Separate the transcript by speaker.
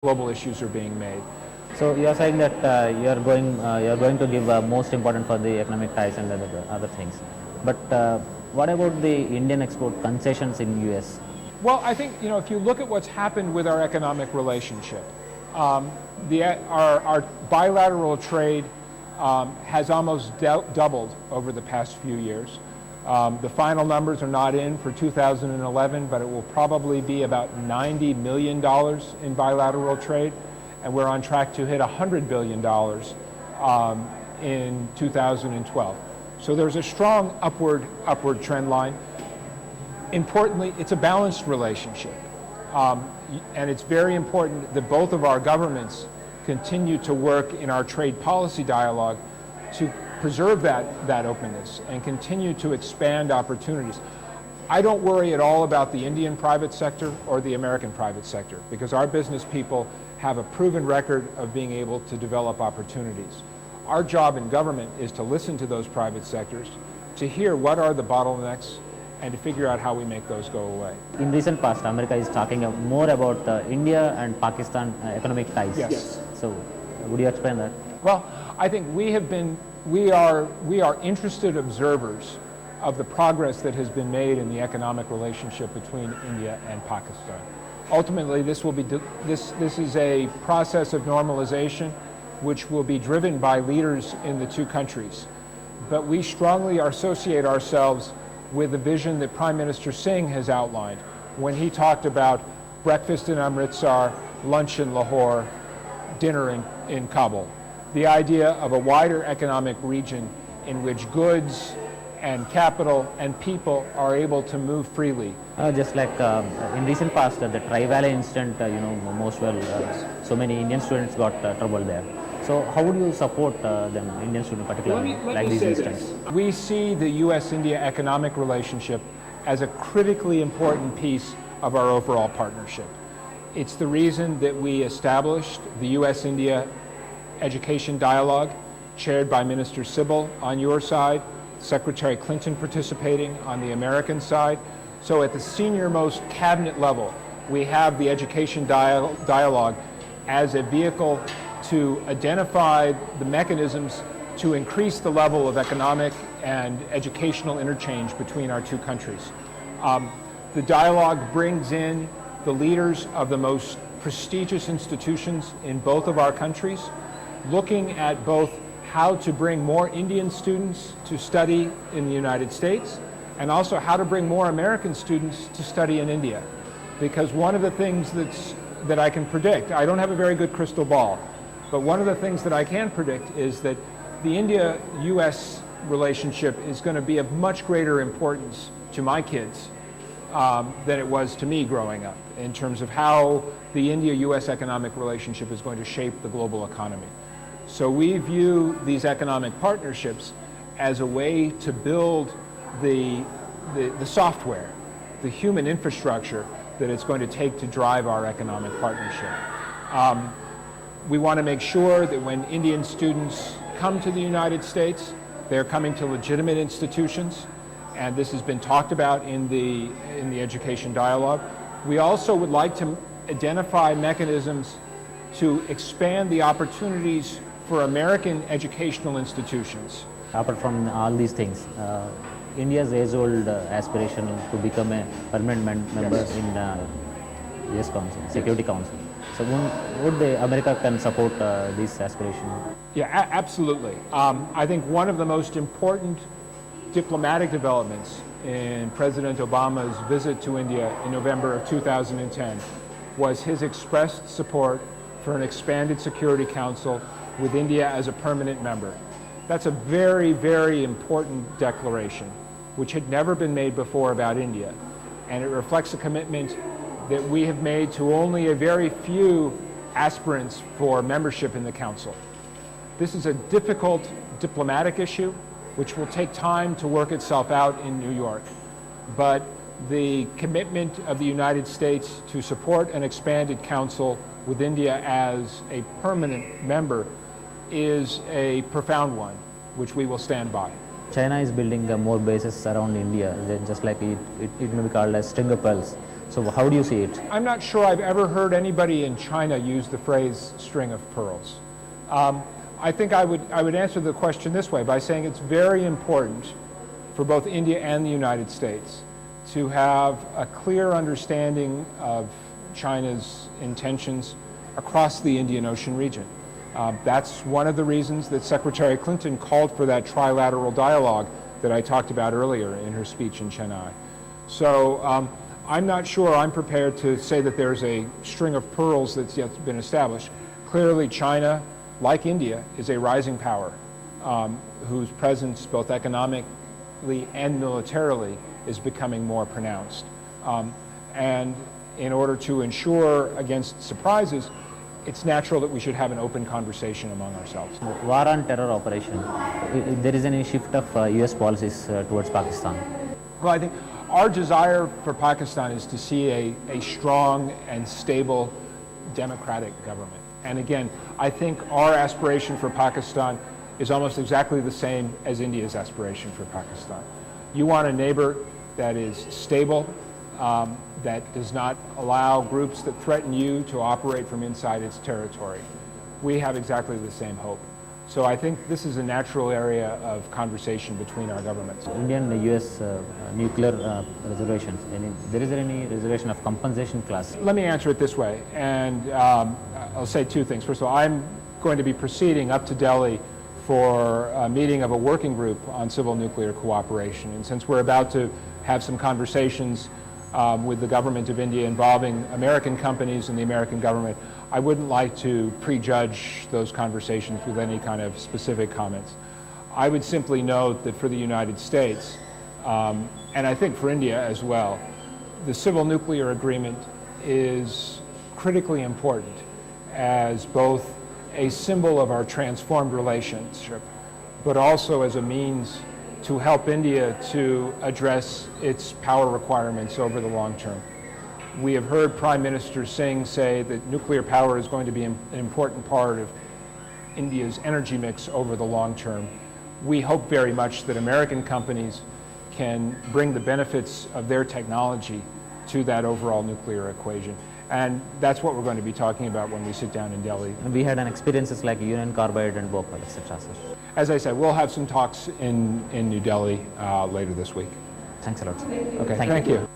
Speaker 1: global issues are being made.
Speaker 2: So you are saying that you are going to give most important for the economic ties and other things. But what about the Indian export concessions in US?
Speaker 1: Well, I think, if you look at what's happened with our economic relationship, um, our bilateral trade has almost doubled over the past few years. The final numbers are not in for 2011, but it will probably be about $90 million in bilateral trade, and we're on track to hit $100 billion in 2012. So there's a strong upward trend line. Importantly, it's a balanced relationship, and it's very important that both of our governments continue to work in our trade policy dialogue to preserve that openness and continue to expand opportunities. I don't worry at all about the Indian private sector or the American private sector, because our business people have a proven record of being able to develop opportunities. Our job in government is to listen to those private sectors, to hear what are the bottlenecks, and to figure out how we make those go away.
Speaker 2: In recent past, America is talking more about India and Pakistan economic ties.
Speaker 1: Yes.
Speaker 2: So would you explain that?
Speaker 1: Well, I think we are interested observers of the progress that has been made in the economic relationship between India and Pakistan. Ultimately, this is a process of normalization which will be driven by leaders in the two countries. But we strongly associate ourselves with the vision that Prime Minister Singh has outlined when he talked about breakfast in Amritsar, lunch in Lahore, dinner in Kabul. The idea of a wider economic region in which goods and capital and people are able to move freely.
Speaker 2: Just like in recent past, the Tri-Valley incident, most well, so many Indian students got trouble there. So how would you support them, Indian students particularly, like these incidents?
Speaker 1: We see the U.S.-India economic relationship as a critically important piece of our overall partnership. It's the reason that we established the U.S.-India Education Dialogue, chaired by Minister Sibal on your side, Secretary Clinton participating on the American side. So at the senior-most cabinet level, we have the Education Dialogue as a vehicle to identify the mechanisms to increase the level of economic and educational interchange between our two countries. The dialogue brings in the leaders of the most prestigious institutions in both of our countries, looking at both how to bring more Indian students to study in the United States and also how to bring more American students to study in India. Because one of the things that I can predict, I don't have a very good crystal ball, but one of the things that I can predict is that the India-US relationship is going to be of much greater importance to my kids than it was to me growing up in terms of how the India-US economic relationship is going to shape the global economy. So we view these economic partnerships as a way to build the software, the human infrastructure that it's going to take to drive our economic partnership. We want to make sure that when Indian students come to the United States, they're coming to legitimate institutions, and this has been talked about in the Education Dialogue. We also would like to identify mechanisms to expand the opportunities for American educational institutions.
Speaker 2: Apart from all these things, India's age-old aspiration to become a permanent member in US Council, Security Council. So would America can support this aspiration?
Speaker 1: Yeah, absolutely. I think one of the most important diplomatic developments in President Obama's visit to India in November of 2010 was his expressed support for an expanded Security Council with India as a permanent member. That's a very, very important declaration, which had never been made before about India, and it reflects a commitment that we have made to only a very few aspirants for membership in the Council. This is a difficult diplomatic issue, which will take time to work itself out in New York. But the commitment of the United States to support an expanded Council with India as a permanent member is a profound one, which we will stand by.
Speaker 2: China is building more bases around India, just like it may be called as string of pearls. So how do you see it?
Speaker 1: I'm not sure I've ever heard anybody in China use the phrase string of pearls. I think I would answer the question this way by saying it's very important for both India and the United States to have a clear understanding of China's intentions across the Indian Ocean region. That's one of the reasons that Secretary Clinton called for that trilateral dialogue that I talked about earlier in her speech in Chennai. So I'm not sure I'm prepared to say that there's a string of pearls that's yet been established. Clearly, China, like India, is a rising power whose presence, both economically and militarily, is becoming more pronounced. And in order to ensure against surprises, it's natural that we should have an open conversation among ourselves.
Speaker 2: War on terror operation. If there is any shift of US policies towards Pakistan?
Speaker 1: Well, I think our desire for Pakistan is to see a strong and stable democratic government. And again, I think our aspiration for Pakistan is almost exactly the same as India's aspiration for Pakistan. You want a neighbor that is stable, that does not allow groups that threaten you to operate from inside its territory. We have exactly the same hope. So I think this is a natural area of conversation between our governments.
Speaker 2: Indian US nuclear reservations. There is any reservation of compensation class?
Speaker 1: Let me answer it this way, and I'll say two things. First of all, I'm going to be proceeding up to Delhi for a meeting of a working group on civil nuclear cooperation. And since we're about to have some conversations with the government of India involving American companies and the American government, I wouldn't like to prejudge those conversations with any kind of specific comments. I would simply note that for the United States, and I think for India as well, the civil nuclear agreement is critically important as both a symbol of our transformed relationship, but also as a means to help India to address its power requirements over the long term. We have heard Prime Minister Singh say that nuclear power is going to be an important part of India's energy mix over the long term. We hope very much that American companies can bring the benefits of their technology to that overall nuclear equation. And that's what we're going to be talking about when we sit down in Delhi.
Speaker 2: We had an experiences like Union Carbide and Bhopal, etc. Sir.
Speaker 1: As I said, we'll have some talks in New Delhi later this week.
Speaker 2: Thanks a lot. Sir.
Speaker 1: Okay, thank you.